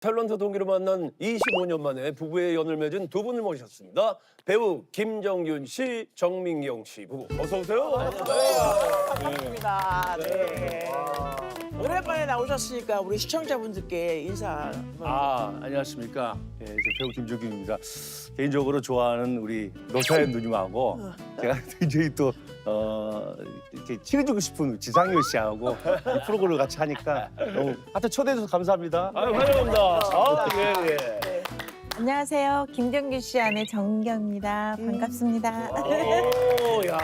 탤런트 동기로 만난 25년 만에 부부의 연을 맺은 두 분을 모셨습니다. 배우 김정균 씨, 정민경 씨 부부. 어서 오세요. 반갑습니다. 네. 오랜만에 나오셨으니까 우리 시청자분들께 인사. 안녕하십니까. 예, 저 배우 김종균입니다. 개인적으로 좋아하는 우리 노사연 누님하고 제가 굉장히 또 이렇게 친해지고 싶은 지상렬 씨하고 이 프로그램을 같이 하니까 너무 하여튼 초대해 주셔서 감사합니다. 환영합니다. 예. 안녕하세요. 김정균 씨 아내 정민경입니다. 반갑습니다. 오, 야.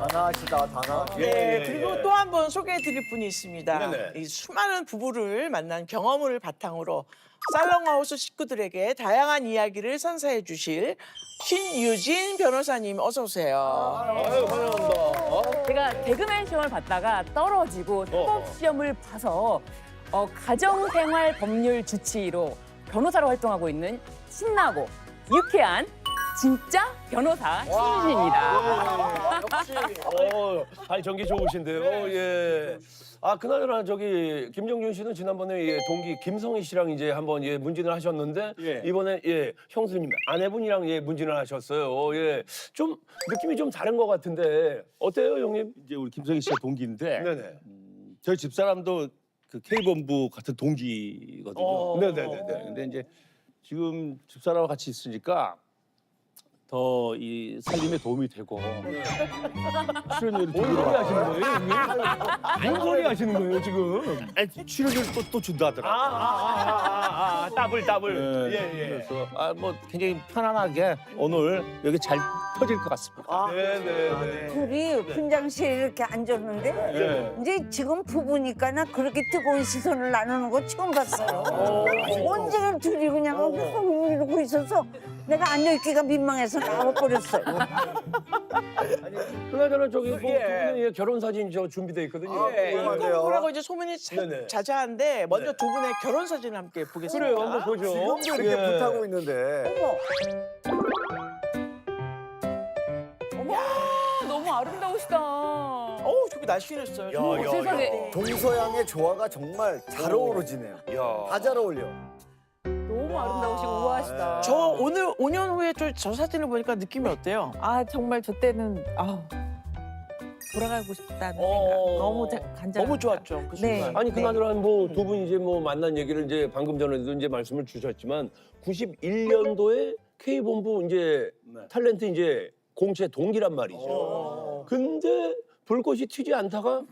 다나시다 다나. 네. 그리고 또 한 번 소개해드릴 분이 있습니다. 네네. 이 수많은 부부를 만난 경험을 바탕으로 살롱하우스 식구들에게 다양한 이야기를 선사해 주실 신유진 변호사님 어서 오세요. 환영합니다. 제가 개그맨 시험을 봤다가 떨어지고 사법 시험을 봐서 가정생활 법률 주치의로 변호사로 활동하고 있는 신나고 유쾌한 진짜 변호사 신유진입니다. 전기 좋으신데요. 예. 그나저나 저기 김정균 씨는 지난번에 동기 김성희 씨랑 이제 한번 문진을 하셨는데 예. 이번에 형수님 아내분이랑 문진을 하셨어요. 예. 좀 느낌이 좀 다른 것 같은데 어때요, 형님? 이제 우리 김성희 씨가 동기인데 네네. 저희 집사람도 그 K본부 같은 동기거든요. 네네네. 근데 이제 지금 집사람과 같이 있으니까 더 이 살림에 도움이 되고 출연료를 뭔 소리 하시는 거예요, 형님? 뭔 소리 하시는 거예요, 지금? 출연료를 또 준다 하더라고요. 더블. 그래서 뭐 굉장히 편안하게 오늘 여기 잘 터질 것 같습니다. 네네. 둘이 분장실에 이렇게 앉았는데 네. 이제 지금 부부니까 나 그렇게 뜨거운 시선을 나누는 거 처음 봤어요. 언제나 둘이 그냥 이러고 있어서 내가 앉아있기가 민망해서 나와버렸어요. 그나저나 저기 뭐 부부는 결혼 사진 저 준비돼 있거든요. 네, 궁금한데요. 이거 보라고 이제 소문이 네네. 자자한데 먼저 두 분의 결혼 사진을 함께 보겠습니다. 그래요, 한번 보죠. 지금도 이렇게 예. 불타고 있는데. 너무 아름다우시다. 어우, 저기 날씬했어요. 세상에 동서양의 조화가 정말 잘 어우러지네요. 야. 다 잘 어울려. 너무 아름다우시고 우아하시다. 저 오늘 5년 후에 저 사진을 보니까 느낌이 어때요? 정말 저 때는 돌아가고 싶다는 생각. 너무 간절합니다. 너무 좋았죠, 그 네. 순간. 아니 그나저나 뭐 두 분이 이제 뭐 만난 얘기를 이제 방금 전에도 이제 말씀을 주셨지만 91년도에 K본부 이제 탤런트 이제 공채 동기란 말이죠. 근데 불꽃이 튀지 않다가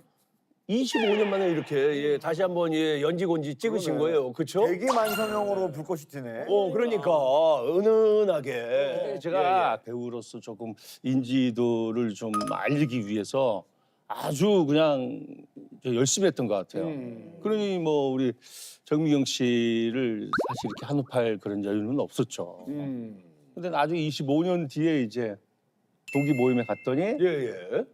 25년 만에 이렇게 다시 한번 연지곤지 찍으신 거예요. 그렇죠? 대기만성형으로 불꽃이 튀네. 그러니까 은은하게 제가 배우로서 조금 인지도를 좀 알리기 위해서 아주 그냥 열심히 했던 것 같아요. 그러니 뭐 우리 정미경 씨를 사실 이렇게 한눈팔 그런 여유는 없었죠. 근데 나중에 25년 뒤에 이제 동기 모임에 갔더니 예.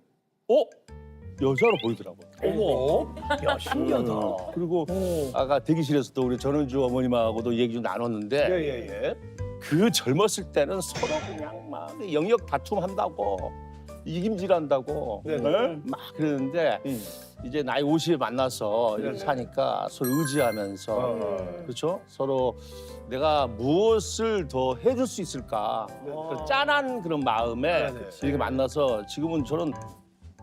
여자로 보이더라고요. 어머. 야, 신기하다. 그리고 아까 대기실에서도 우리 전은주 어머님하고도 얘기 좀 나눴는데 예. 그 젊었을 때는 서로 그냥 막 영역 다툼한다고 이김질한다고 막 그러는데 이제 나이 50에 만나서 이렇게 사니까 서로 의지하면서 그렇죠? 서로 내가 무엇을 더 해줄 수 있을까 그 짠한 그런 마음에 이렇게 만나서 지금은 저는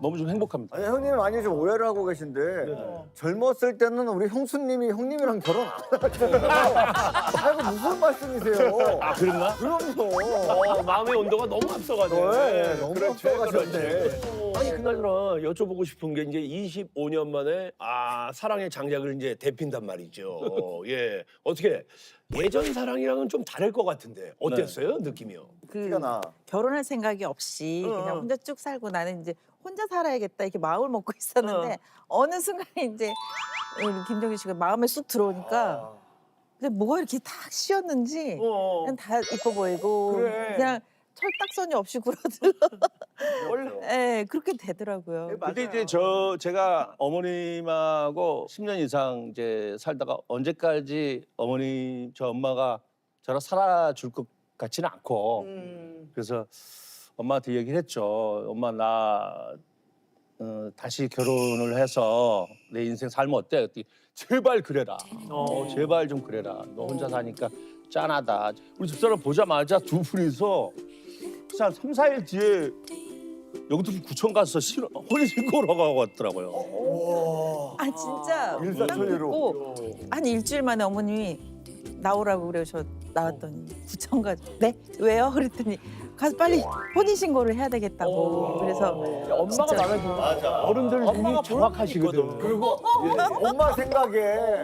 너무 좀 행복합니다. 아니 형님이 많이 좀 오해를 하고 계신데 젊었을 때는 우리 형수님이 형님이랑 결혼 안 하셨잖아요. 이거 무슨 말씀이세요? 그랬나? 그럼요. 마음의 온도가 너무 앞서가네. 네, 너무 앞서가셨네. 아니 그나저나 여쭤보고 싶은 게 이제 25년 만에 사랑의 장작을 이제 데핀단 말이죠. 예. 어떻게 예전 사랑이랑은 좀 다를 것 같은데 어땠어요? 느낌이요? 티가 나. 결혼할 생각이 없이 그냥 혼자 쭉 살고 나는 이제 혼자 살아야겠다 이렇게 마음을 먹고 있었는데 어느 순간에 이제 우리 김정균 씨가 마음에 쑥 들어오니까 근데 뭐가 이렇게 탁 씌었는지 그냥 다 이뻐 보이고 그래. 그냥 철딱선이 없이 굴어들어. 원래 네, 그렇게 되더라고요. 근데 이제 제가 어머님하고 10년 이상 이제 살다가 언제까지 저 엄마가 저랑 살아줄 것 같지는 않고 그래서 엄마한테 얘기를 했죠. 엄마 나 다시 결혼을 해서 내 인생 살면 어때? 그랬더니 제발 그래라. 제발 좀 그래라. 너 혼자 사니까 짠하다. 우리 집사람 보자마자 두 분이서 한 3, 4일 뒤에 영등포 구청 가서 혼인신고를 하고 왔더라고요. 아 진짜 일사천리로. 딱 듣고 한 일주일 만에 어머님이 나오라고 그래요. 저 나왔더니 구청 가. 네? 왜요? 그랬더니 가서 빨리 혼인신고를 해야 되겠다고. 그래서 엄마가 진짜. 마음에 들어. 어른들 엄마가 눈이 정확하시거든. 그리고 엄마 생각에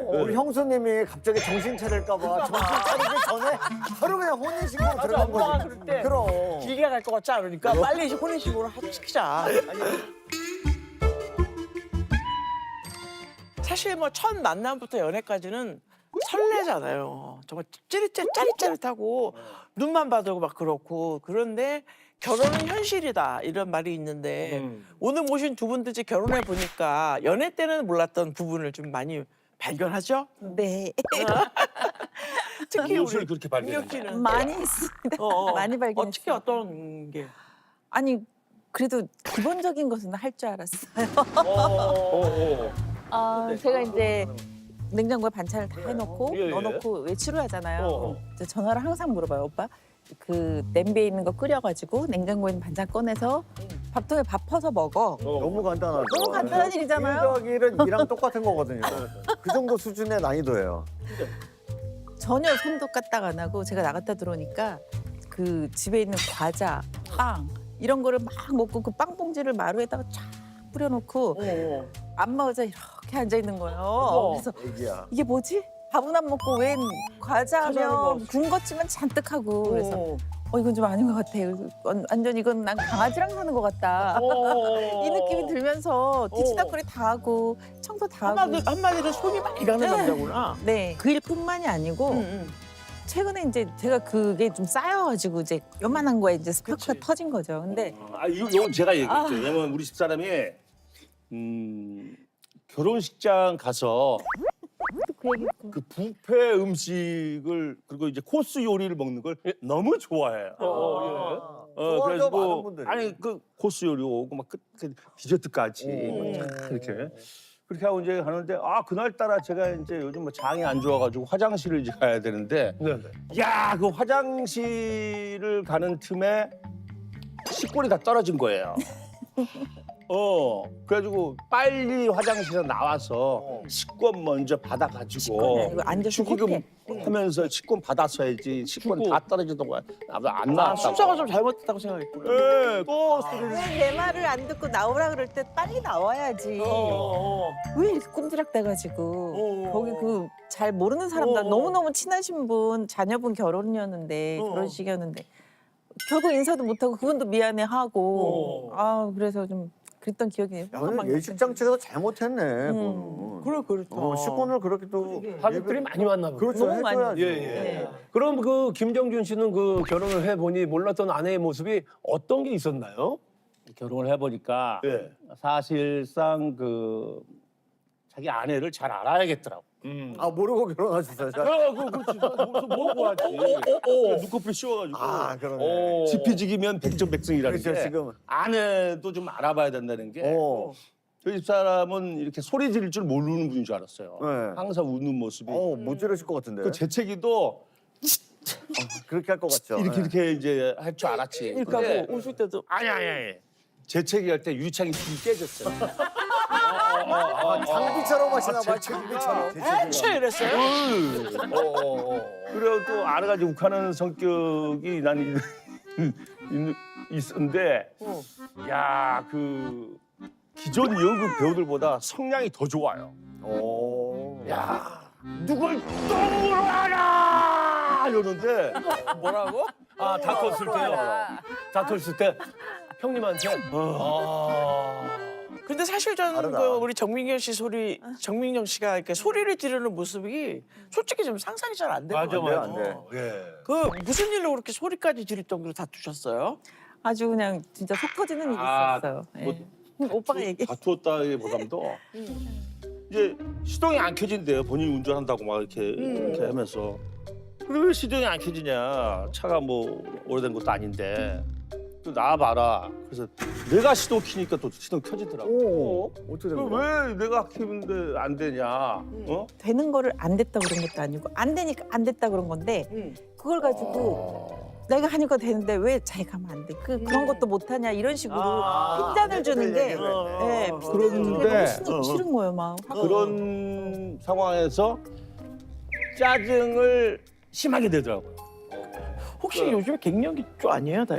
우리 형수님이 갑자기 정신 차릴까봐 정신 차리기 전에 하루 그냥 혼인신고 들어간 엄마가 거지. 그럴 때 그럼. 길게 갈 것 같지 않으니까 빨리 이제 혼인신고를 시키자. 사실 뭐 첫 만남부터 연애까지는 설레잖아요. 정말 짜릿짜릿하고 눈만 봐도 막 그렇고. 그런데 결혼은 현실이다 이런 말이 있는데 오늘 모신 두 분도 이제 결혼해 보니까 연애 때는 몰랐던 부분을 좀 많이 발견하죠. 네. 특히 무엇을 우리 그렇게 민경 발견했냐? 씨는 많이 있습니다. 많이 발견했어요. 어떻게 어떤 게? 아니 그래도 기본적인 것은 할 줄 알았어요. 제가 이제 냉장고에 반찬을 다 해놓고 예, 예. 넣어놓고 외출을 하잖아요. 어. 이제 전화를 항상 물어봐요. 오빠 그 냄비에 있는 거 끓여가지고 냉장고에 있는 반찬 꺼내서 밥통에 밥 퍼서 먹어. 너무 간단하죠. 너무 간단한 일이잖아요. 1더하기 1은 2랑 똑같은 거거든요. 그 정도 수준의 난이도예요. 전혀 손도 까딱 안 하고 제가 나갔다 들어오니까 그 집에 있는 과자, 빵 이런 거를 막 먹고 그 빵 봉지를 마루에다가 쫙 뿌려놓고 안마 의자 이렇게 앉아 있는 거예요. 그래서 애기야. 이게 뭐지? 밥은 안 먹고 웬 찾아오는 과자면 거. 군것질만 잔뜩 하고 그래서 이건 좀 아닌 것 같아. 완전 이건 난 강아지랑 사는 것 같다. 이 느낌이 들면서 뒤치다거리 다 하고 청소 다 하고. 한마디로 손이 많이 가는 남자구나. 네, 그 일뿐만이 아니고 최근에 이제 제가 그게 좀 쌓여가지고 이제 요만한 거에 이제 스파크가 터진 거죠. 근데 이건 제가 얘기했죠. 왜냐면 우리 집사람이 결혼식장 가서 그 얘기 그 뷔페 음식을 그리고 이제 코스 요리를 먹는 걸 너무 좋아해요. 좋아하죠, 많은 그래가지고 분들이. 아니 그 코스 요리 오고 막 그 디저트까지 이렇게 그렇게 하고 이제 가는데 그날 따라 제가 이제 요즘 뭐 장이 안 좋아가지고 화장실을 이제 가야 되는데 야 그 화장실을 가는 틈에 식권이 다 떨어진 거예요. 그래가지고 빨리 화장실에 나와서 식권 먼저 받아가지고 식권이 아니고 앉아서 축의금 하면서 식권 받았어야지 식권 다 떨어지던 안 나왔다고. 순서가 좀 잘못됐다고 생각했구나. 또 소리를 내 말을 안 듣고 나오라 그럴 때 빨리 나와야지. 왜 이렇게 꼼지락대가지고 거기 그 잘 모르는 사람들 너무너무 친하신 분 자녀분 결혼이었는데 결혼식이었는데 결국 인사도 못하고 그분도 미안해하고 그래서 좀 그랬던 기억이 야는 예식장 측에서 잘못했네. 그거는. 그렇다. 식권을 그렇게 또 가족들이 많이 만나 보죠. 그렇죠. 너무 많이. 해줘야죠. 네. 그럼 그 김정준 씨는 그 결혼을 해보니 몰랐던 아내의 모습이 어떤 게 있었나요? 결혼을 해보니까 예. 사실상 그 자기 아내를 잘 알아야겠더라고. 모르고 결혼하셨어요. 그렇지. 뭐고 하지. 눈꺼풀 씌워가지고. 그러네. 지피지기면 백전백승이라는 그렇죠, 게 지금. 아내도 좀 알아봐야 된다는 게 저희 집사람은 이렇게 소리 지를 줄 모르는 분인 줄 알았어요. 네. 항상 웃는 모습이. 못 지르실 것 같은데. 그 재채기도 그렇게 할 것 같죠. 이렇게 이제 할 줄 알았지. 그러니까 근데 뭐 웃을 때도 아니. 재채기 할 때 유리창이 좀 깨졌어요. 장비처럼 하시나 봐요. 장비처럼. 애초에 이랬어요? 그리고 또 아내가 좀 욱하는 성격이 난 있었는데 야 그 기존 연극 배우들보다 성량이 더 좋아요. 야 누굴 또 물어라 이러는데 뭐라고? 다퉜을 때요. 다퉜을 때 형님한테. 근데 사실 저는 다르다. 그 우리 정민경 씨가 이렇게 소리를 지르는 모습이 솔직히 좀 상상이 잘 안 돼요. 안 돼. 예. 그 무슨 일로 그렇게 소리까지 지를 정도로 다투셨어요? 아주 그냥 진짜 속 터지는 일이 있었어요. 예. 오빠가 얘기해. 다투었다기보다도 이제 시동이 안 켜진대요. 본인이 운전한다고 막 이렇게 하면서. 근데 왜 시동이 안 켜지냐? 차가 뭐 오래된 것도 아닌데. 또 나와봐라. 그래서 내가 시동 키니까 또 시동 켜지더라고. 오, 어떻게 된 거야? 왜 내가 키는데 안 되냐? 어? 되는 거를 안 됐다 그런 것도 아니고 안 되니까 안 됐다 그런 건데 그걸 가지고 내가 하니까 되는데 왜 자기가 하면 안 돼? 그런 것도 못하냐 이런 식으로 핀잔을 주는 게 예, 핀잔을 주는 게 그런데, 너무 싫은 거예요, 막. 그런 상황에서 짜증을 심하게 내더라고요. 혹시 요즘에 갱년기 쪽 아니에요? 다.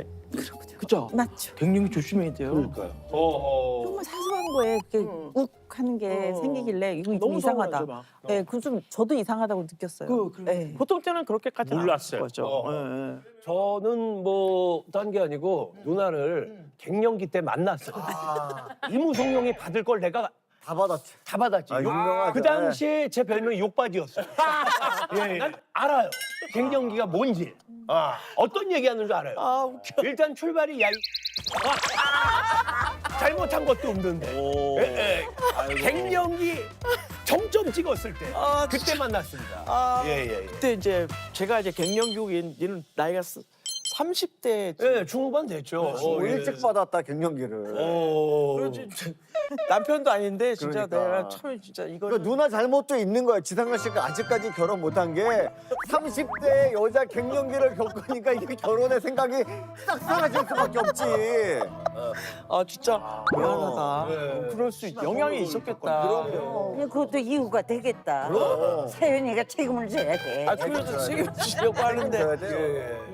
그죠? 맞죠. 갱년기 조심해야 돼요. 그러니까요. 정말 사소한 거에 이렇게 욱 하는 게 생기길래 이거 좀 너무 이상하다. 서운하죠, 막. 예, 그 좀 저도 이상하다고 느꼈어요. 예. 보통 때는 그렇게까지 몰랐어요. 거죠. 저는 뭐 딴 게 아니고 누나를 갱년기 때 만났어요. 이무송룡이 받을 걸 내가 다 받았지. 다 받았지. 아, 유명하죠. 그 당시에 제 별명이 욕바지였어요. 예, 난 알아요. 갱년기가 뭔지. 어떤 얘기하는 줄 알아요. 아, 웃겨. 일단 출발이 야. 잘못한 것도 없는데. 갱년기 정점 찍었을 때. 그때 만났습니다. 예. 그때 이제 제가 이제 갱년기는 나이가 30대. 예, 중후반 됐죠. 뭐 일찍 받았다 갱년기를. 그렇지. 남편도 아닌데 진짜 그러니까. 내가 참 진짜 이거 그러니까 누나 잘못도 있는 거야. 지상렬 씨가 아직까지 결혼 못한 게 30대 여자 갱년기를 겪으니까 이게 결혼의 생각이 싹 사라질 수밖에 없지. 아 진짜 미안하다. 그럴 수 영향이 있었겠다. 그것도 이유가 되겠다. 세윤이가 책임을 져야 돼. 아 그래서 책임지려고 하는데 그래야 돼요.